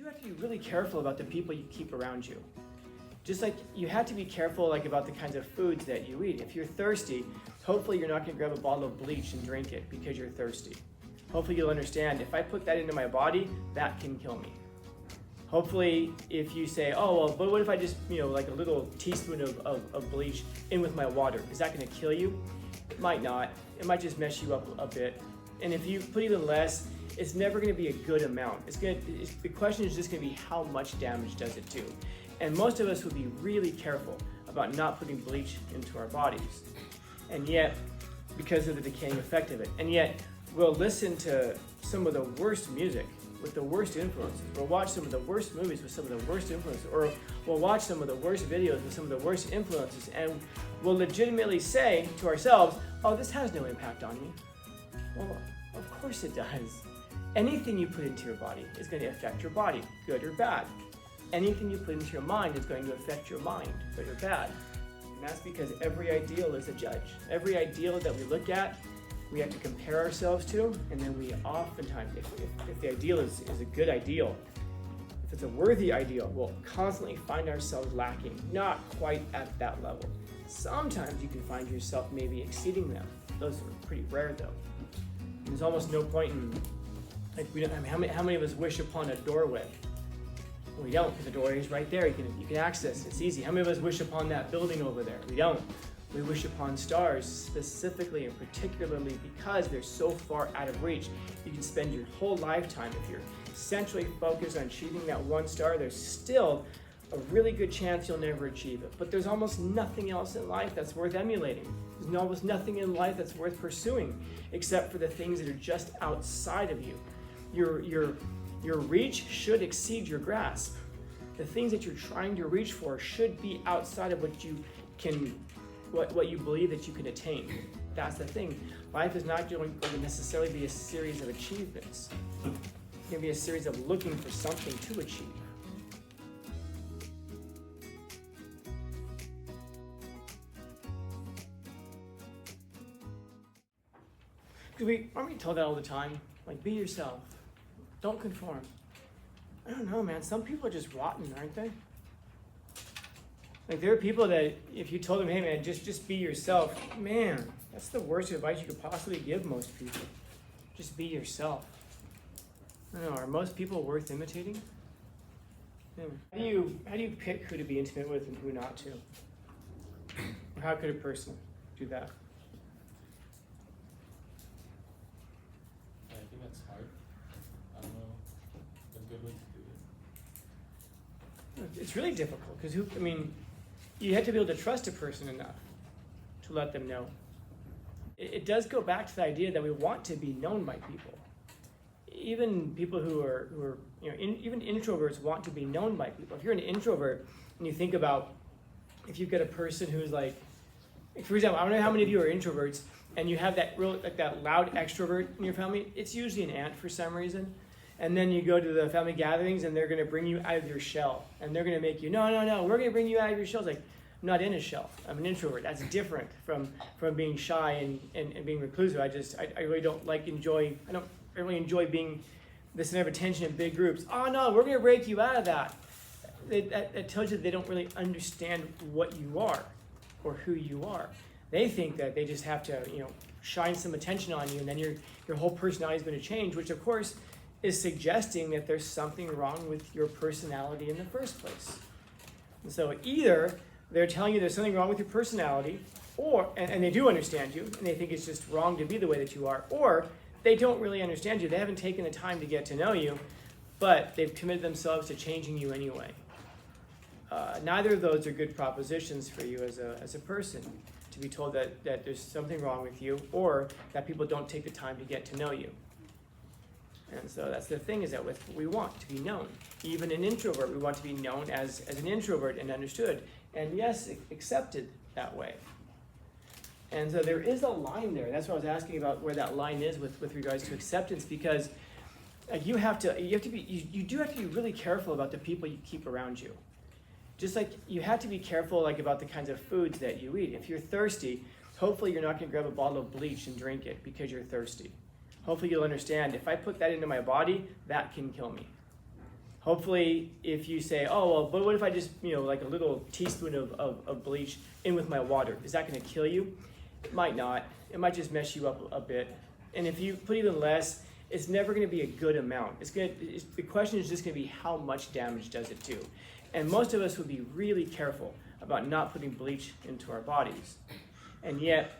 do have to be really careful about the people you keep around you. Just like you have to be careful about the kinds of foods that you eat. If you're thirsty, hopefully you're not going to grab a bottle of bleach and drink it because you're thirsty. Hopefully you'll understand, if I put that into my body, that can kill me. Hopefully if you say, oh, well, but what if I just, like a little teaspoon of bleach in with my water? Is that going to kill you? It might not. It might just mess you up a bit. And if you put even less, it's never going to be a good amount. The question is just going to be how much damage does it do? And most of us would be really careful about not putting bleach into our bodies. And yet, because of the decaying effect of it, and yet we'll listen to some of the worst music with the worst influences. We'll watch some of the worst movies with some of the worst influences, or we'll watch some of the worst videos with some of the worst influences, and we'll legitimately say to ourselves, oh, this has no impact on me. Well, of course it does. Anything you put into your body is going to affect your body, good or bad. Anything you put into your mind is going to affect your mind, good or bad. And that's because every ideal is a judge. Every ideal that we look at, we have to compare ourselves to, and then we oftentimes, if the ideal is a good ideal, if it's a worthy ideal, we'll constantly find ourselves lacking, not quite at that level. Sometimes you can find yourself maybe exceeding them. Those are pretty rare though. There's almost no point in, how many of us wish upon a doorway? We don't, because the doorway is right there. You can access. It's easy. How many of us wish upon that building over there? We don't. We wish upon stars specifically and particularly because they're so far out of reach. You can spend your whole lifetime, if you're centrally focused on achieving that one star, there's still a really good chance you'll never achieve it. But there's almost nothing else in life that's worth emulating. There's almost nothing in life that's worth pursuing except for the things that are just outside of you. Your reach should exceed your grasp. The things that you're trying to reach for should be outside of what you believe that you can attain. That's the thing. Life is not going to necessarily be a series of achievements. It's going to be a series of looking for something to achieve. Aren't we told that all the time? Like, be yourself. Don't conform. I don't know, man. Some people are just rotten, aren't they? Like, there are people that if you told them, hey, man, just be yourself, man, that's the worst advice you could possibly give most people. Just be yourself. I don't know, are most people worth imitating? Yeah. How do you pick who to be intimate with and who not to? Or how could a person do that? I think that's hard. I don't know a good way to do it. It's really difficult because you have to be able to trust a person enough to let them know. It does go back to the idea that we want to be known by people. Even people who are even introverts want to be known by people. If you're an introvert and you think about if you've got a person who's like, for example, I don't know how many of you are introverts and you have that that loud extrovert in your family. It's usually an aunt for some reason. And then you go to the family gatherings and they're going to bring you out of your shell. And they're going to make you, no, we're going to bring you out of your shell. It's like, I'm not in a shell. I'm an introvert. That's different from being shy and being reclusive. I really don't I don't really enjoy being the center of attention in big groups. Oh no, we're going to break you out of that. That tells you that they don't really understand what you are or who you are. They think that they just have to, shine some attention on you and then your whole personality is going to change, which of course is suggesting that there's something wrong with your personality in the first place. And so either they're telling you there's something wrong with your personality, and they do understand you, and they think it's just wrong to be the way that you are, or they don't really understand you. They haven't taken the time to get to know you, but they've committed themselves to changing you anyway. Neither of those are good propositions for you as a person, to be told that there's something wrong with you, or that people don't take the time to get to know you. And so that's the thing, is that we want to be known. Even an introvert, we want to be known as an introvert and understood. And yes, accepted that way. And so there is a line there. That's what I was asking about, where that line is with regards to acceptance, because you do have to be really careful about the people you keep around you. Just like you have to be careful about the kinds of foods that you eat. If you're thirsty, hopefully you're not going to grab a bottle of bleach and drink it because you're thirsty. Hopefully you'll understand, if I put that into my body, that can kill me. Hopefully, if you say, oh, well, but what if I just, like a little teaspoon of bleach in with my water? Is that going to kill you? It might not. It might just mess you up a bit. And if you put even less, it's never going to be a good amount. The question is just going to be how much damage does it do? And most of us would be really careful about not putting bleach into our bodies. And yet,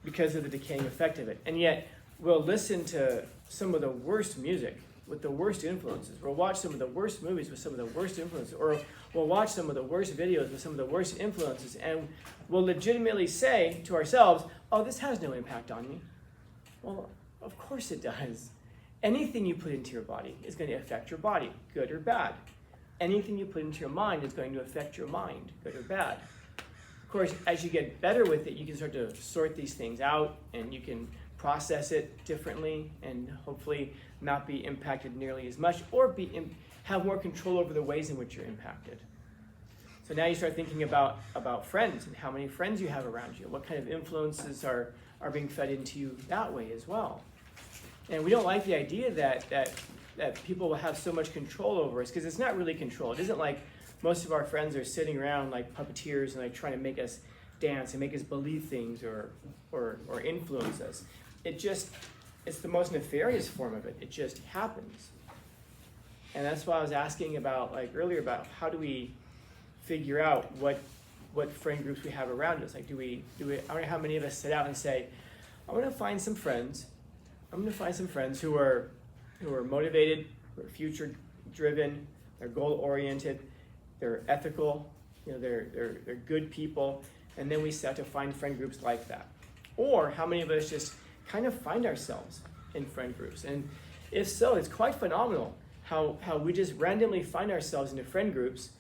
because of the decaying effect of it, and yet we'll listen to some of the worst music with the worst influences. We'll watch some of the worst movies with some of the worst influences, or we'll watch some of the worst videos with some of the worst influences, and we'll legitimately say to ourselves, oh, this has no impact on me. Well, of course it does. Anything you put into your body is going to affect your body, good or bad. Anything you put into your mind is going to affect your mind, good or bad. Of course, as you get better with it, you can start to sort these things out, and you can process it differently, and hopefully not be impacted nearly as much, or have more control over the ways in which you're impacted. So now you start thinking about friends and how many friends you have around you. What kind of influences are being fed into you that way as well. And we don't like the idea that people will have so much control over us, because it's not really control. It isn't like most of our friends are sitting around like puppeteers and like trying to make us dance and make us believe things or influence us. It's the most nefarious form of it. It just happens. And that's why I was asking about earlier about how do we figure out what friend groups we have around us. I wonder how many of us sit out and say, I want to find some friends. I'm going to find some friends who are motivated, who are future driven, they're goal oriented, they're ethical, they're good people, and then we set to find friend groups like that. Or how many of us just kind of find ourselves in friend groups? And if so, it's quite phenomenal how we just randomly find ourselves into friend groups,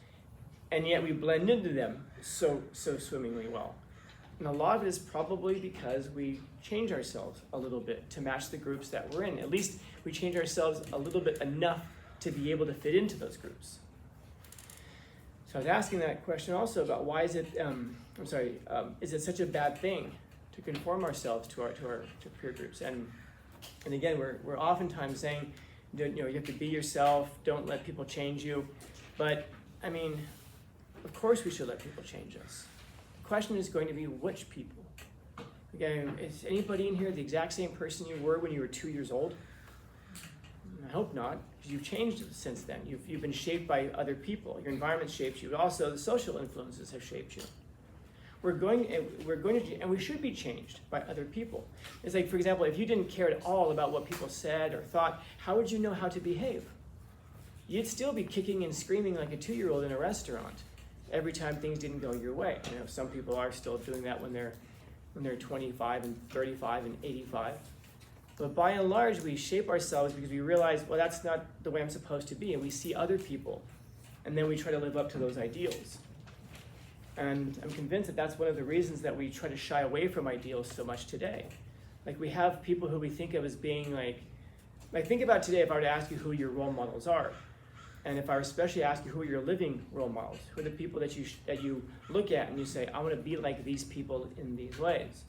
and yet we blend into them so swimmingly well. And a lot of it is probably because we change ourselves a little bit to match the groups that we're in. At least we change ourselves a little bit enough to be able to fit into those groups. So I was asking that question also about why is it, is it such a bad thing to conform ourselves to peer groups? And again, we're oftentimes saying, you have to be yourself, don't let people change you. But I mean, of course we should let people change us. The question is going to be which people. Again, is anybody in here the exact same person you were when you were 2 years old? I hope not, because you've changed since then. You've been shaped by other people. Your environment shapes you, but also the social influences have shaped you. We're going to, and we should be changed by other people. It's like, for example, if you didn't care at all about what people said or thought, how would you know how to behave? You'd still be kicking and screaming like a 2-year-old in a restaurant every time things didn't go your way. Some people are still doing that when they're 25 and 35 and 85. But by and large, we shape ourselves because we realize, well, that's not the way I'm supposed to be. And we see other people, and then we try to live up to those ideals. And I'm convinced that that's one of the reasons that we try to shy away from ideals so much today. Like, we have people who we think of as being like think about today, if I were to ask you who your role models are, and if I were especially ask you who are your living role models, who are the people that you look at and you say, I want to be like these people in these ways.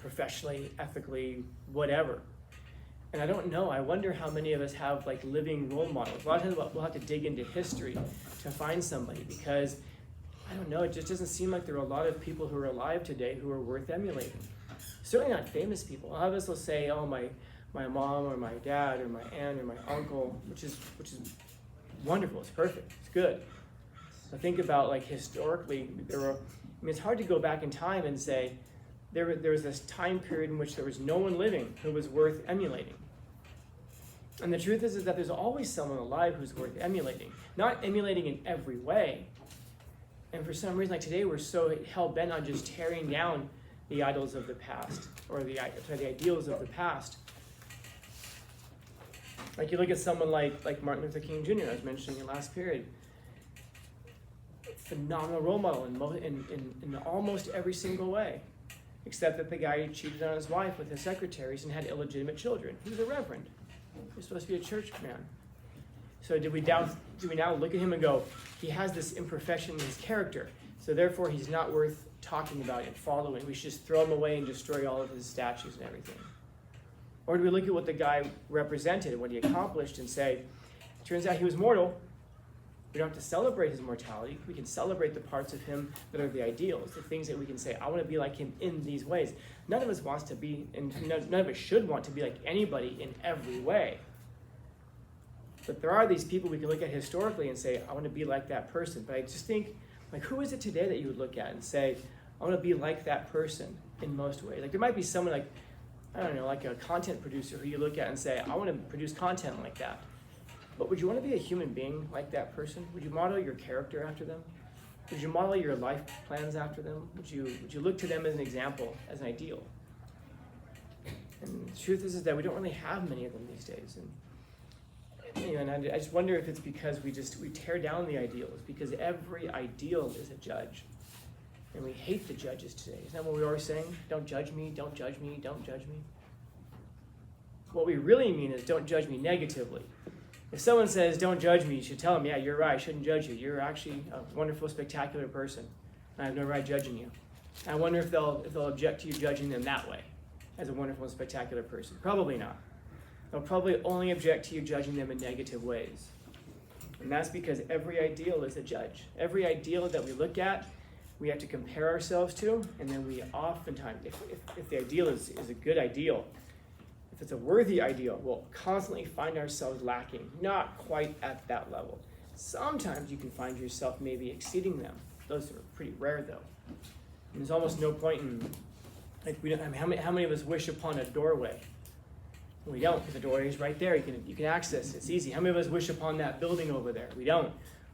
Professionally, ethically, whatever. And I don't know, I wonder how many of us have living role models. A lot of times we'll have to dig into history to find somebody, because I don't know, it just doesn't seem like there are a lot of people who are alive today who are worth emulating. Certainly not famous people. A lot of us will say, oh, my mom or my dad or my aunt or my uncle, which is wonderful, it's perfect, it's good. But think about historically, it's hard to go back in time and say, there was this time period in which there was no one living who was worth emulating. And the truth is that there's always someone alive who's worth emulating. Not emulating in every way. And for some reason, today, we're so hell-bent on just tearing down the idols of the past, or the ideals of the past. You look at someone like Martin Luther King Jr., I was mentioning in the last period. Phenomenal role model in almost every single way. Except that the guy cheated on his wife with his secretaries and had illegitimate children. He was a reverend. He was supposed to be a church man. So do we now look at him and go, he has this imperfection in his character, so therefore he's not worth talking about and following. We should just throw him away and destroy all of his statues and everything. Or do we look at what the guy represented and what he accomplished and say, Turns out he was mortal. We don't have to celebrate his mortality. We can celebrate the parts of him that are the ideals, the things that we can say, I want to be like him in these ways. None of us wants to be, and none of us should want to be like anybody in every way. But there are these people we can look at historically and say, I want to be like that person. But I just think, like, who is it today that you would look at and say, I want to be like that person in most ways? Like, there might be someone like, I don't know, like a content producer who you look at and say, I want to produce content like that. But would you want to be a human being like that person? Would you model your character after them? Would you model your life plans after them? Would you look to them as an example, as an ideal? And the truth is that we don't really have many of them these days. And I just wonder if it's because we tear down the ideals, because every ideal is a judge. And we hate the judges today. Isn't that what we always saying? Don't judge me, don't judge me, don't judge me. What we really mean is don't judge me negatively. If someone says, don't judge me, you should tell them, yeah, you're right, I shouldn't judge you. You're actually a wonderful, spectacular person. And I have no right judging you. I wonder if they'll object to you judging them that way, as a wonderful and spectacular person. Probably not. They'll probably only object to you judging them in negative ways. And that's because every ideal is a judge. Every ideal that we look at, we have to compare ourselves to, and then we oftentimes, if the ideal is a good ideal, if it's a worthy ideal, we'll constantly find ourselves lacking, not quite at that level. Sometimes you can find yourself maybe exceeding them. Those are pretty rare, though. And there's almost no point in, like, how many of us wish upon a doorway? We don't, because the doorway is right there. You can access it. It's easy. How many of us wish upon that building over there? We don't.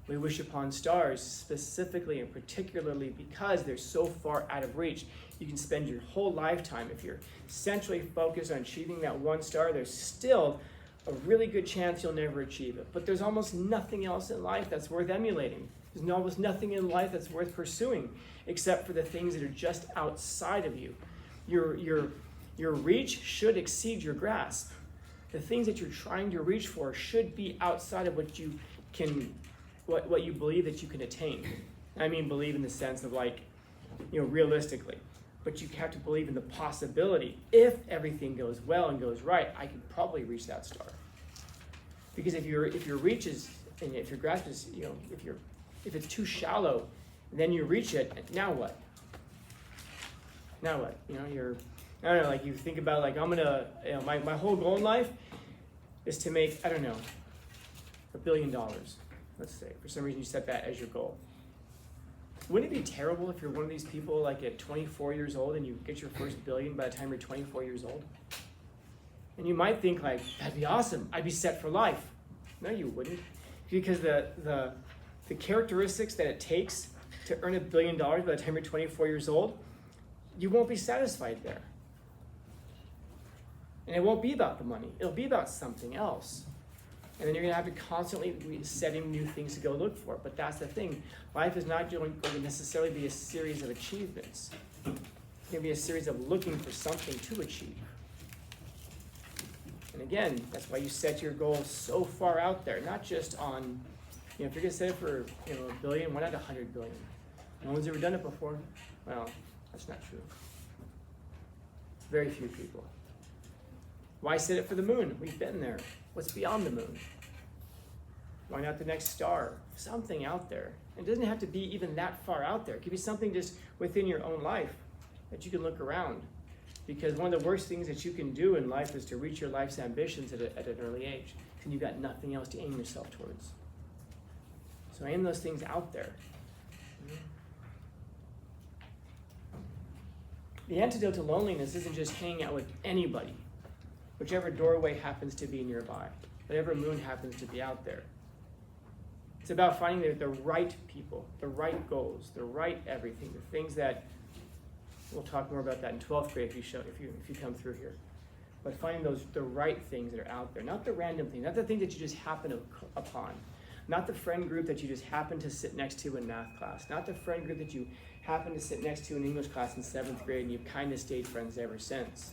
We wish upon stars specifically and particularly because they're so far out of reach. You can spend your whole lifetime, if you're centrally focused on achieving that one star, there's still a really good chance you'll never achieve it. But there's almost nothing else in life that's worth emulating. There's almost nothing in life that's worth pursuing except for the things that are just outside of you. Your reach should exceed your grasp. The things that you're trying to reach for should be outside of what you believe that you can attain. I mean, believe in the sense of, like, realistically. But you have to believe in the possibility. If everything goes well and goes right, I could probably reach that star. Because if your reach is, and if your grasp is, if it's too shallow, then you reach it, and now what? Now what? I don't know, like, you think about, like, I'm gonna, my whole goal in life is to make, I don't know, $1 billion, let's say. For some reason you set that as your goal. Wouldn't it be terrible if you're one of these people, like, at 24 years old and you get your first billion by the time you're 24 years old? And you might think, like, that'd be awesome. I'd be set for life. No, you wouldn't. Because the characteristics that it takes to earn $1 billion by the time you're 24 years old, you won't be satisfied there. And it won't be about the money. It'll be about something else. And then you're going to have to constantly be setting new things to go look for. But that's the thing. Life is not going to necessarily be a series of achievements. It's going to be a series of looking for something to achieve. And again, that's why you set your goals so far out there. Not just on, if you're going to set it for $1 billion, why not $100 billion? No one's ever done it before. Well, that's not true. Very few people. Why set it for the moon? We've been there. What's beyond the moon? Why not the next star? Something out there. It doesn't have to be even that far out there. It could be something just within your own life that you can look around. Because one of the worst things that you can do in life is to reach your life's ambitions at an early age. And you've got nothing else to aim yourself towards. So aim those things out there. The antidote to loneliness isn't just hanging out with anybody, whichever doorway happens to be nearby, whatever moon happens to be out there. It's about finding the right people, the right goals, the right everything, the things that, we'll talk more about that in 12th grade if you come through here. But finding the right things that are out there, not the random things, not the things that you just happen upon, not the friend group that you just happen to sit next to in math class, not the friend group that you happen to sit next to in English class in 7th grade and you've kind of stayed friends ever since.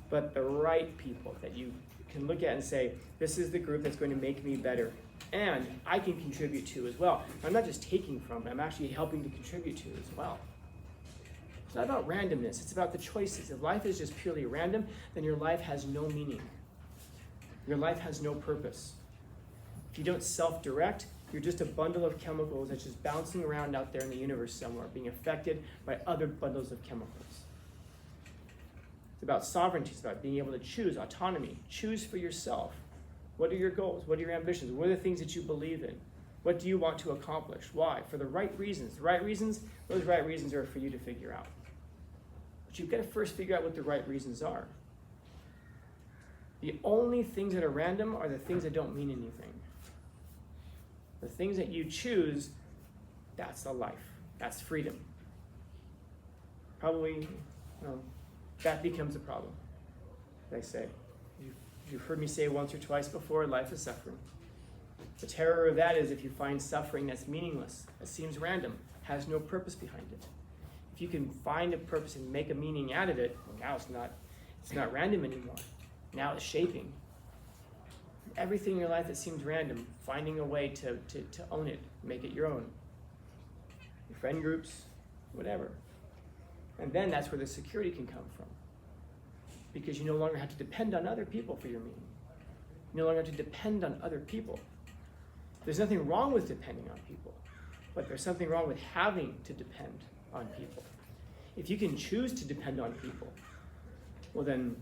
But the right people that you can look at and say, this is the group that's going to make me better. And I can contribute to as well. I'm not just taking from it, I'm actually helping to contribute to as well. It's not about randomness, it's about the choices. If life is just purely random, then your life has no meaning. Your life has no purpose. If you don't self-direct, you're just a bundle of chemicals that's just bouncing around out there in the universe somewhere, being affected by other bundles of chemicals. It's about sovereignty. It's about being able to choose, autonomy. Choose for yourself. What are your goals? What are your ambitions? What are the things that you believe in? What do you want to accomplish? Why? For the right reasons. The right reasons, those right reasons are for you to figure out. But you've got to first figure out what the right reasons are. The only things that are random are the things that don't mean anything. The things that you choose, that's a life. That's freedom. Probably, that becomes a problem. They say. You've heard me say once or twice before, life is suffering. The terror of that is if you find suffering that's meaningless, that seems random, has no purpose behind it. If you can find a purpose and make a meaning out of it, well, now it's not random anymore. Now it's shaping. Everything in your life that seems random, finding a way to own it, make it your own. Your friend groups, whatever. And then that's where the security can come from. Because you no longer have to depend on other people for your meaning. You no longer have to depend on other people. There's nothing wrong with depending on people, but there's something wrong with having to depend on people. If you can choose to depend on people, well then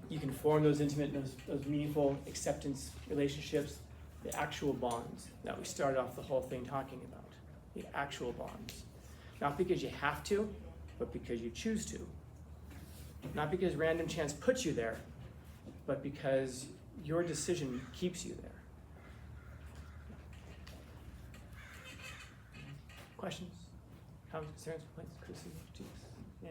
you can form those intimate, those meaningful acceptance relationships, the actual bonds that we started off the whole thing talking about. The actual bonds. Not because you have to, but because you choose to. Not because random chance puts you there, but because your decision keeps you there. Questions? Comments, concerns, complaints, criticisms, critiques? Yeah.